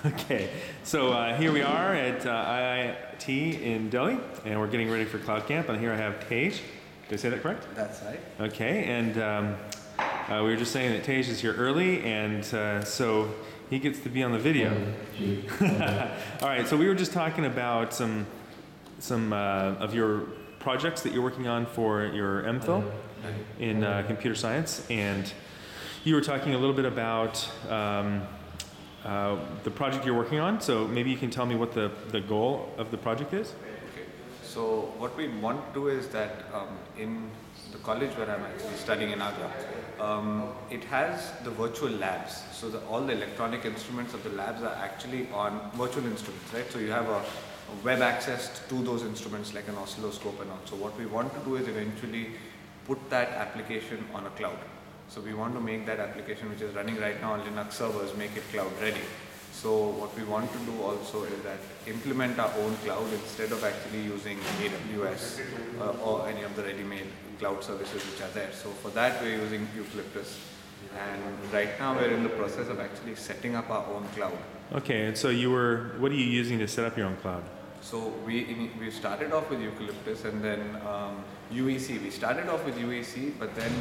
Okay, so here we are at IIT in Delhi, and we're getting ready for Cloud Camp. And here I have Tej. Did I say that correct? That's right. Okay, and we were just saying that Tej is here early, and so he gets to be on the video. All right, so we were just talking about some of your projects that you're working on for your MPhil in computer science, and you were talking a little bit about the project you're working on. So maybe you can tell me what the goal of the project is? Okay. So what we want to do is that in the college where I'm actually studying in Agra, it has the virtual labs. So all the electronic instruments of the labs are actually on virtual instruments, right? So you have a web access to those instruments like an oscilloscope and all. So what we want to do is eventually put that application on a cloud. So we want to make that application, which is running right now on Linux servers, make it cloud ready. So what we want to do also is that implement our own cloud instead of actually using AWS or any of the ready-made cloud services which are there. So for that we're using Eucalyptus, and right now we're in the process of actually setting up our own cloud. Okay, and so what are you using to set up your own cloud? So we started off with Eucalyptus, and then UEC. We started off with UEC, but then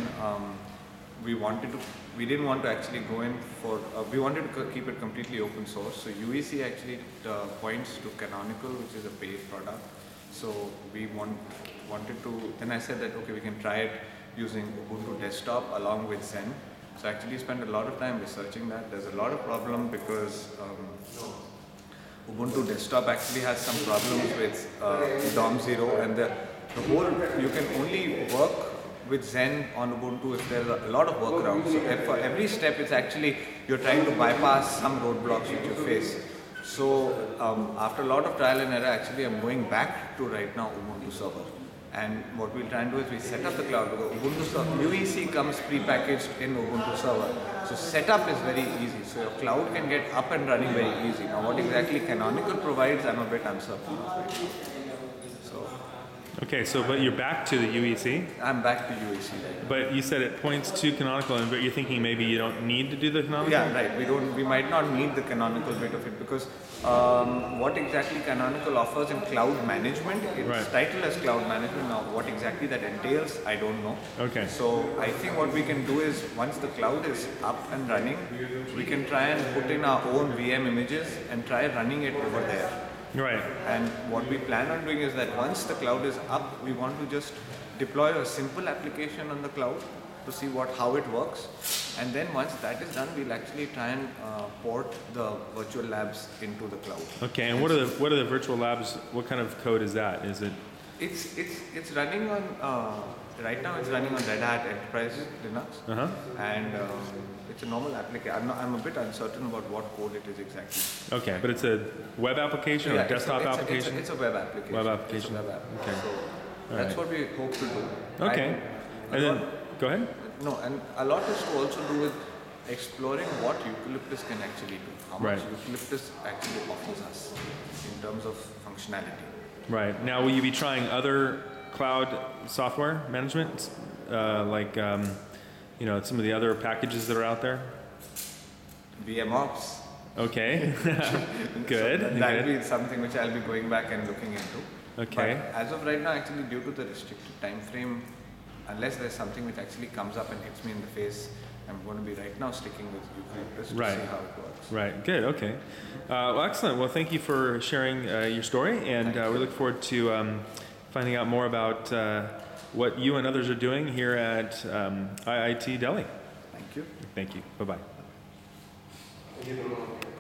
we didn't want to actually go in for, we wanted to keep it completely open source. So UEC actually points to Canonical, which is a paid product. So we wanted to, then I said that, okay, we can try it using Ubuntu Desktop along with Zen. So I actually spent a lot of time researching that. There's a lot of problem because Ubuntu Desktop actually has some problems with DOM 0, and the whole, you can only work with Zen on Ubuntu if there's a lot of workarounds. So for every step, it's actually, you're trying to bypass some roadblocks which you face. So after a lot of trial and error, actually I'm going back to right now Ubuntu Server. And what we'll try and do is we set up the cloud, because Ubuntu Server, UEC comes pre-packaged in Ubuntu Server. So setup is very easy. So your cloud can get up and running very easy. Now what exactly Canonical provides, I'm a bit uncertain of. Okay, so but you're back to the UEC? I'm back to UEC right now. But you said it points to Canonical, but you're thinking maybe you don't need to do the Canonical? Yeah, right. We might not need the Canonical bit of it, because what exactly Canonical offers in cloud management, it's titled as cloud management. Now what exactly that entails, I don't know. Okay. So I think what we can do is, once the cloud is up and running, we can try and put in our own VM images and try running it over there. Right. And what we plan on doing is that once the cloud is up, we want to just deploy a simple application on the cloud to see how it works. And then once that is done, we'll actually try and port the virtual labs into the cloud. Okay, and what are the virtual labs? What kind of code is that? Is it? It's running on right now. It's running on Red Hat Enterprise Linux, and it's a normal application. I'm a bit uncertain about what code it is exactly. Okay, but it's a web application or a desktop application? It's a web application. Web application. It's a web app. Okay. So that's what we hope to do. Okay. And then, go ahead. No, and a lot is to also do with exploring what Eucalyptus can actually do. How much Eucalyptus actually offers us in terms of functionality. Right. Now, will you be trying other cloud software management, like some of the other packages that are out there? VMOps. Okay. Good. So that will be something which I'll be going back and looking into. Okay. But as of right now, actually, due to the restricted time frame, unless there's something which actually comes up and hits me in the face, I'm going to be right now sticking with Eucalyptus to see how it works. Right. Good. Okay. Well, excellent. Well, thank you for sharing your story, and we look forward to finding out more about what you and others are doing here at IIT Delhi. Thank you. Thank you. Bye-bye.